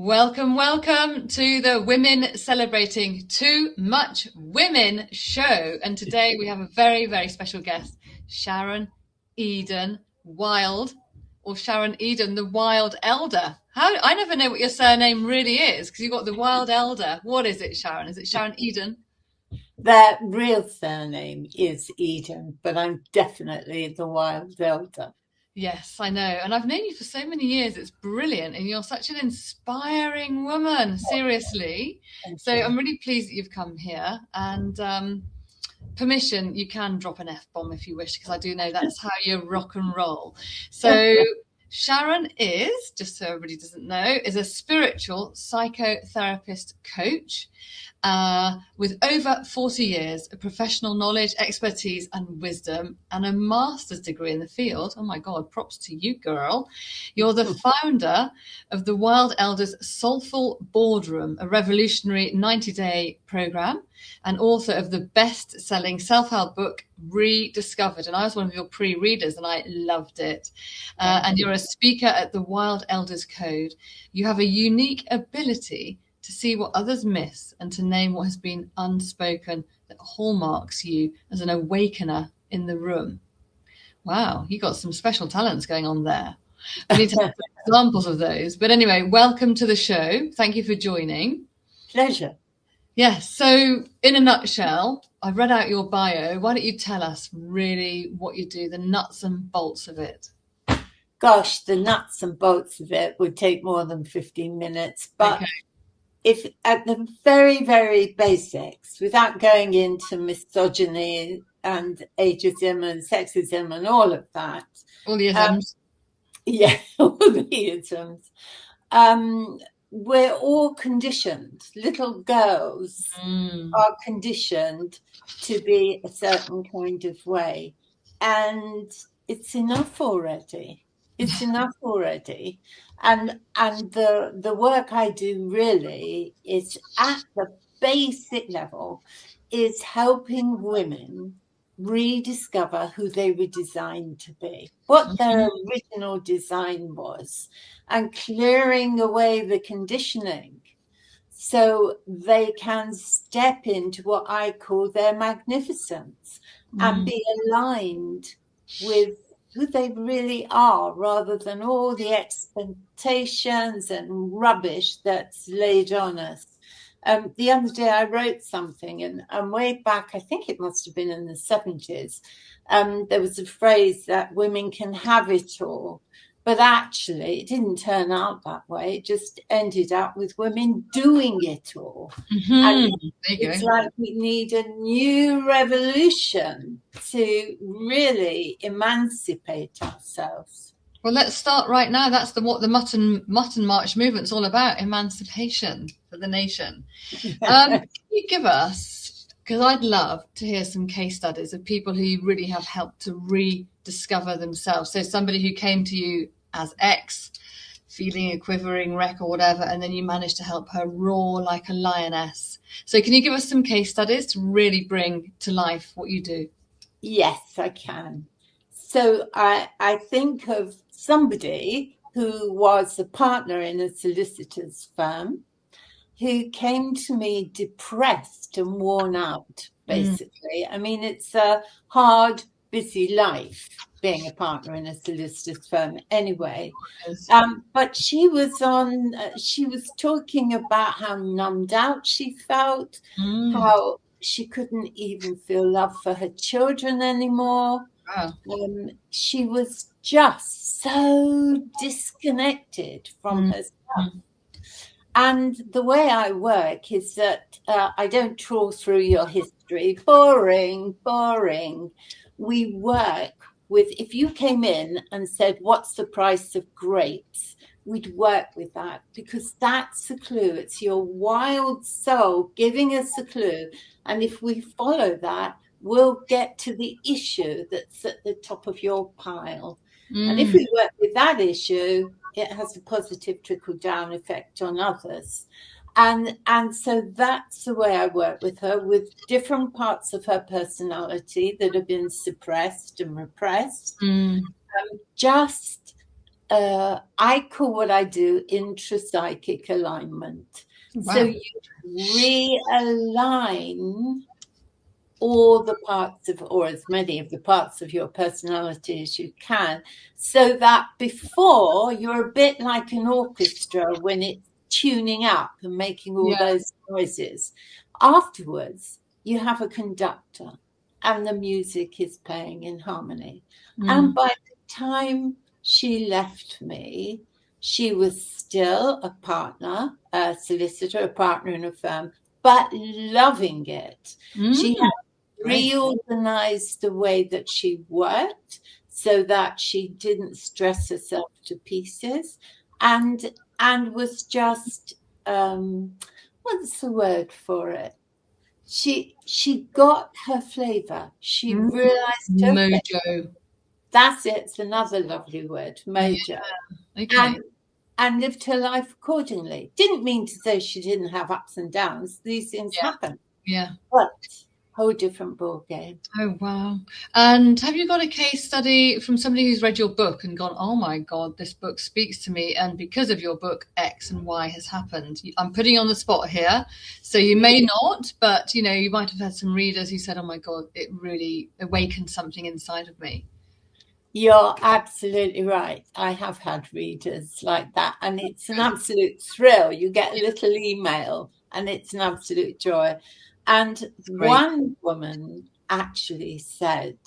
Welcome, welcome to the Women Celebrating Too Much Women show. And today we have a very, very special guest, Sharon Eden Wild, or Sharon Eden, the Wild Elder. I never know what your surname really is, because you've got the Wild Elder. What is it, Sharon? Is it Sharon Eden? Their real surname is Eden, but I'm definitely the Wild Elder. Yes, I know. And I've known you for so many years. It's brilliant. And you're such an inspiring woman, seriously. Thank So you. I'm really pleased that you've come here. And permission, you can drop an F-bomb if you wish, because I do know that's how you rock and roll. So Sharon is, just so everybody doesn't know, is a spiritual psychotherapist coach with over 40 years of professional knowledge, expertise, and wisdom, and a master's degree in the field. Oh my God, props to you, girl. You're the founder of the Wild Elders Soulful Boardroom, a revolutionary 90-day program, and author of the best-selling self-help book, Rediscovered. And I was one of your pre-readers, and I loved it. And you're a speaker at the Wild Elders Code. You have a unique ability to see what others miss and to name what has been unspoken that hallmarks you as an awakener in the room. Wow, you got some special talents going on there. We need to have examples of those. But anyway, welcome to the show. Thank you for joining. Pleasure. Yes, so in a nutshell, I've read out your bio. Why don't you tell us really what you do, the nuts and bolts of it? Gosh, the nuts and bolts of it would take more than 15 minutes. But Okay. if at the very, very basics, without going into misogyny and ageism and sexism and all of that, All the isms. all the isms, we're all conditioned. Little girls are conditioned to be a certain kind of way. And it's enough already. It's enough already. And the work I do really is at the basic level is helping women rediscover who they were designed to be, what their original design was, and clearing away the conditioning so they can step into what I call their magnificence and be aligned with who they really are rather than all the expectations and rubbish that's laid on us. The other day I wrote something and way back, I think it must have been in the 70s, there was a phrase that women can have it all. But actually, it didn't turn out that way. It just ended up with women doing it all. And it's like we need a new revolution to really emancipate ourselves. Well, let's start right now. That's what the Mutton March movement's all about, emancipation for the nation. Can you give us, because I'd love to hear some case studies of people who really have helped to rediscover themselves. So somebody who came to you as X, feeling a quivering wreck or whatever, and then you managed to help her roar like a lioness. So can you give us some case studies to really bring to life what you do? Yes, I can. So I think of somebody who was a partner in a solicitor's firm who came to me depressed and worn out, basically. I mean, it's a hard, busy life being a partner in a solicitor's firm anyway. But she was talking about how numbed out she felt, how she couldn't even feel love for her children anymore. Wow. She was just so disconnected from herself. And the way I work is that I don't trawl through your history. Boring, boring. We work with, if you came in and said, what's the price of grapes? We'd work with that because that's a clue. It's your wild soul giving us a clue. And if we follow that, we'll get to the issue that's at the top of your pile. And if we work with that issue, it has a positive trickle-down effect on others. And so that's the way I work with her, with different parts of her personality that have been suppressed and repressed. Just I call what I do intrapsychic alignment. Wow. So you realign all the parts of, or as many of the parts of your personality as you can, so that before you're a bit like an orchestra when it's tuning up and making all those noises. Afterwards, you have a conductor and the music is playing in harmony. And by the time she left me, she was still a partner, a solicitor, a partner in a firm, but loving it. She had reorganized the way that she worked so that she didn't stress herself to pieces, and was just what's the word for it? She got her flavor. She realized mojo. That's it. It's another lovely word, mojo. Yeah. Okay. And lived her life accordingly. Didn't mean to say she didn't have ups and downs. These things happen. Yeah. But whole different ball game. Oh, wow. And have you got a case study from somebody who's read your book and gone, oh my God, this book speaks to me, and because of your book, X and Y has happened? I'm putting you on the spot here, so you may not, but you know, you might have had some readers who said, oh my God, it really awakened something inside of me. You're absolutely right. I have had readers like that, and it's an absolute thrill. You get a little email and it's an absolute joy. And one woman actually said,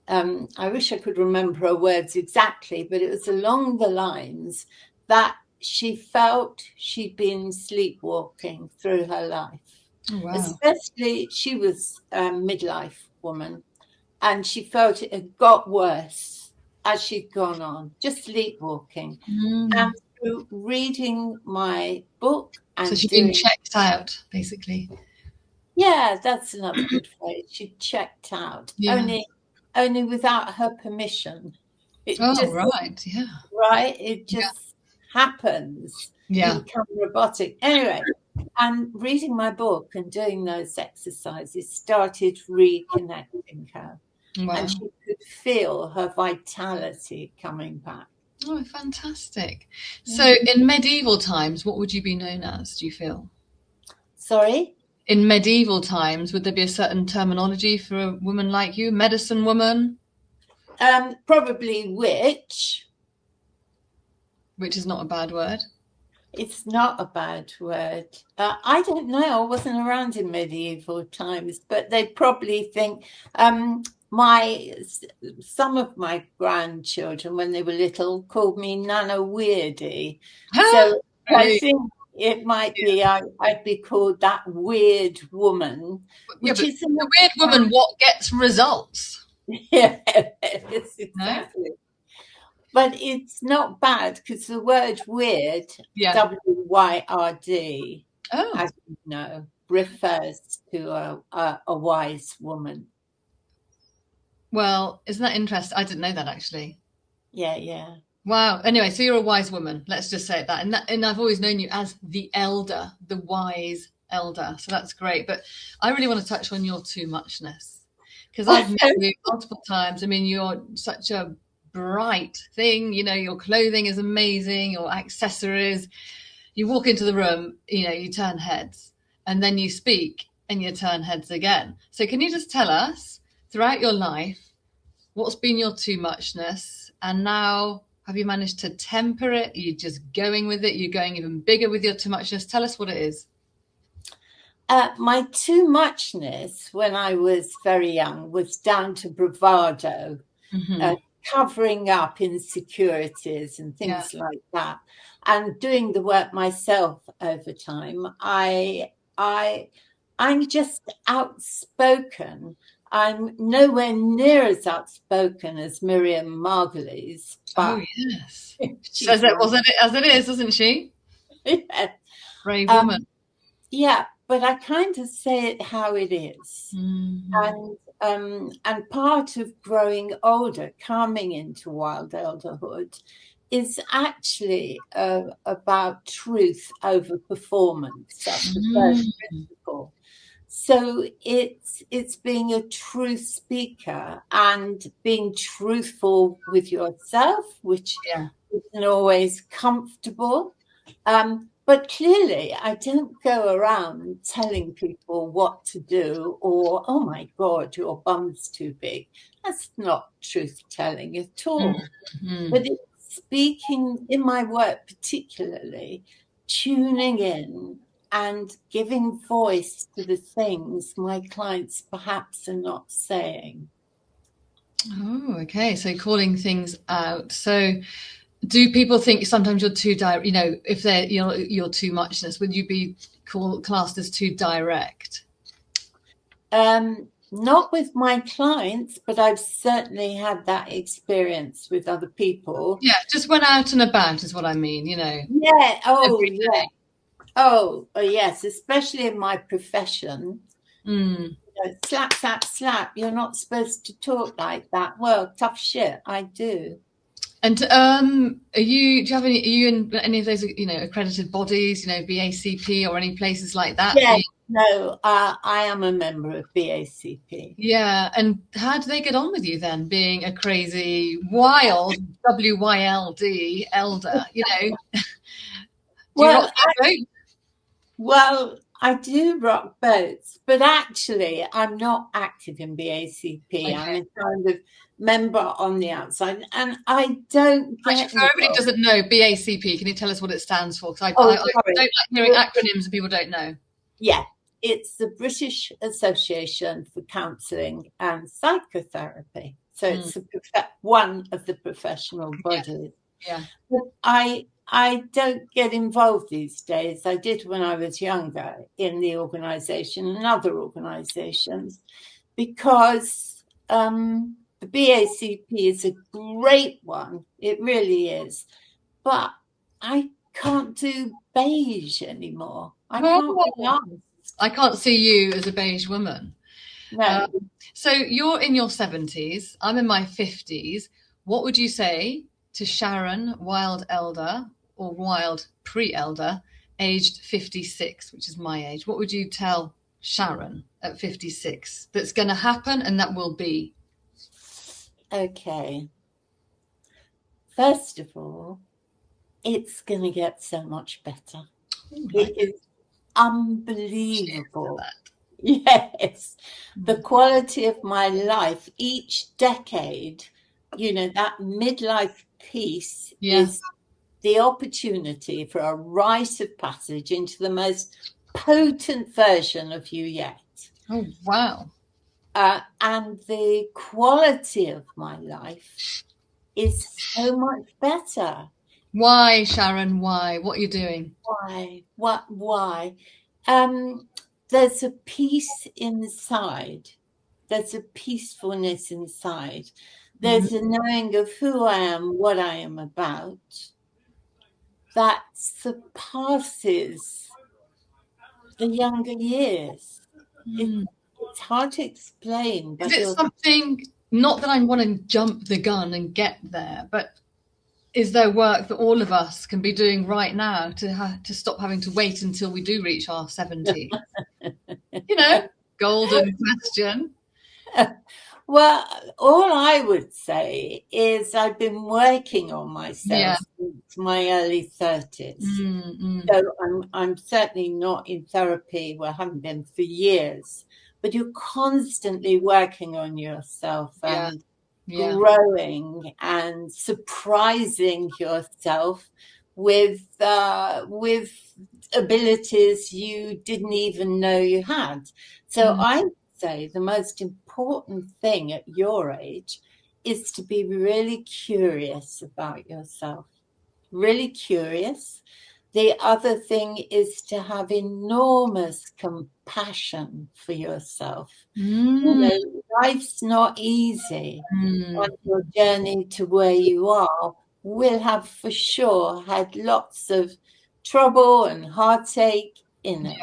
I wish I could remember her words exactly, but it was along the lines that she felt she'd been sleepwalking through her life. Oh, wow. Especially, she was a midlife woman, and she felt it had got worse as she'd gone on, just sleepwalking. And through reading my book and so she'd been checked out, basically. Yeah, that's another good phrase. She checked out, only without her permission. It just happens. Yeah, you become robotic. Anyway, and reading my book and doing those exercises started reconnecting her, and she could feel her vitality coming back. Oh, fantastic! So, in medieval times, what would you be known as? Do you feel? Sorry. In medieval times, would there be a certain terminology for a woman like you? Medicine woman? Probably witch. Which is not a bad word. It's not a bad word. I don't know. I wasn't around in medieval times, but they probably think some of my grandchildren, when they were little, called me Nana Weirdy. So I think it might be I'd be called that weird woman. Which is the weird woman. What gets results? Yeah, exactly. No? But it's not bad, because the word weird, W-Y-R-D, as you know, refers to a wise woman. Well, isn't that interesting? I didn't know that, actually. Yeah. Wow. Anyway, so you're a wise woman. Let's just say that. And I've always known you as the elder, the wise elder. So that's great. But I really want to touch on your too muchness, because I've met you multiple times. I mean, you're such a bright thing. You know, your clothing is amazing, your accessories. You walk into the room, you know, you turn heads, and then you speak and you turn heads again. So can you just tell us, throughout your life, what's been your too muchness, and now have you managed to temper it? Are you just going with it? You're going even bigger with your too muchness? Tell us what it is. My too muchness when I was very young was down to bravado, covering up insecurities and things like that, and doing the work myself over time. I'm just outspoken. I'm nowhere near as outspoken as Miriam Margolyes. Oh, yes. She says it as it is, doesn't she? Yeah. Brave woman. Yeah, but I kind of say it how it is. And part of growing older, coming into wild elderhood, is actually about truth over performance. That's the first principle. So it's being a truth speaker and being truthful with yourself, which isn't always comfortable. But clearly, I don't go around telling people what to do or, oh my God, your bum's too big. That's not truth telling at all. Mm-hmm. But it's speaking in my work, particularly, tuning in and giving voice to the things my clients perhaps are not saying. Oh, okay. So calling things out. So do people think sometimes you're too direct? You know, if you're too muchness, would you be classed as too direct? Not with my clients, but I've certainly had that experience with other people. Yeah, just when out and about is what I mean, you know. Yeah. Oh, yeah. Oh, yes, especially in my profession. Mm. Slap, slap, slap. You're not supposed to talk like that. Well, tough shit. I do. And do you have any? Are you in any of those, you know, accredited bodies, you know, BACP or any places like that? Yeah, no, I am a member of BACP. Yeah, and how do they get on with you then, being a crazy, wild WYLD elder? You know, Well, I do rock boats, but actually, I'm not active in BACP. Okay. I'm a kind of member on the outside, and I don't get. Actually, for everybody who doesn't know BACP, can you tell us what it stands for? Because I sorry. don't like hearing acronyms and people don't know. Yeah, it's the British Association for Counselling and Psychotherapy. So it's one of the professional bodies. Yeah. But I don't get involved these days. I did when I was younger in the organisation and other organisations, because the BACP is a great one. It really is. But I can't do beige anymore. I can't see you as a beige woman. No. So you're in your 70s. I'm in my 50s. What would you say to Sharon, wild elder or wild pre-elder, aged 56, which is my age? What would you tell Sharon at 56 that's going to happen and that will be? Okay. First of all, it's going to get so much better. It is unbelievable. Yes. The quality of my life, each decade, you know, that midlife piece is the opportunity for a rite of passage into the most potent version of you yet. Oh, wow. And the quality of my life is so much better. Why, Sharon? Why? What are you doing? Why? Why? There's a peace inside. There's a peacefulness inside. There's a knowing of who I am, what I am about, that surpasses the younger years. It's hard to explain. But is it something, not that I want to jump the gun and get there, but is there work that all of us can be doing right now to stop having to wait until we do reach our 70s? You know, golden question. Well, all I would say is I've been working on myself since my early 30s. So I'm certainly not in therapy. Well, I haven't been for years. But you're constantly working on yourself and growing and surprising yourself with abilities you didn't even know you had. So I would say the most important thing at your age is to be really curious about yourself. Really curious. The other thing is to have enormous compassion for yourself. You know, life's not easy. On your journey to where you are, will have for sure had lots of trouble and heartache in it.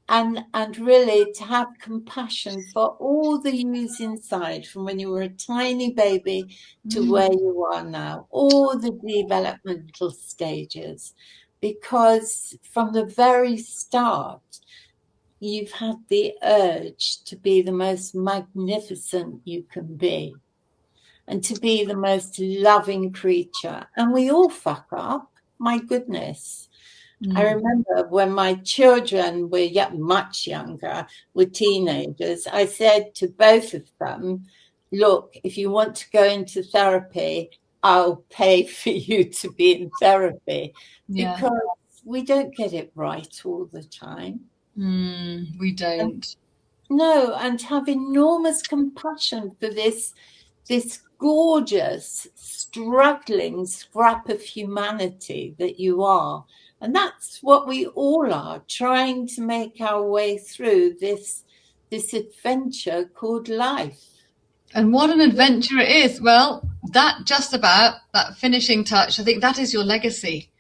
And really to have compassion for all the yous inside, from when you were a tiny baby to where you are now, all the developmental stages. Because from the very start, you've had the urge to be the most magnificent you can be. and to be the most loving creature. And we all fuck up, my goodness. I remember when my children were much younger, were teenagers, I said to both of them, look, if you want to go into therapy, I'll pay for you to be in therapy, because we don't get it right all the time. We don't. No, and have enormous compassion for this gorgeous, struggling scrap of humanity that you are. And that's what we all are, trying to make our way through this adventure called life. And what an adventure it is. Well, that finishing touch, I think that is your legacy,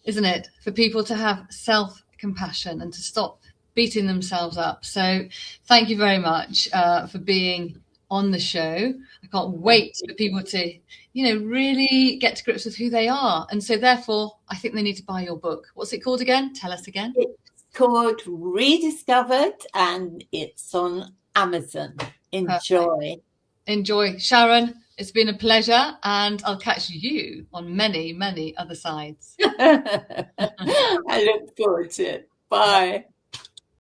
isn't it? For people to have self-compassion and to stop beating themselves up. So thank you very much for being on the show. I can't wait for people to, really get to grips with who they are. And so therefore, I think they need to buy your book. What's it called again? Tell us again. It's called Rediscovered, and it's on Amazon. Enjoy. Enjoy. Sharon, it's been a pleasure, and I'll catch you on many, many other sides. I look forward to it. Bye.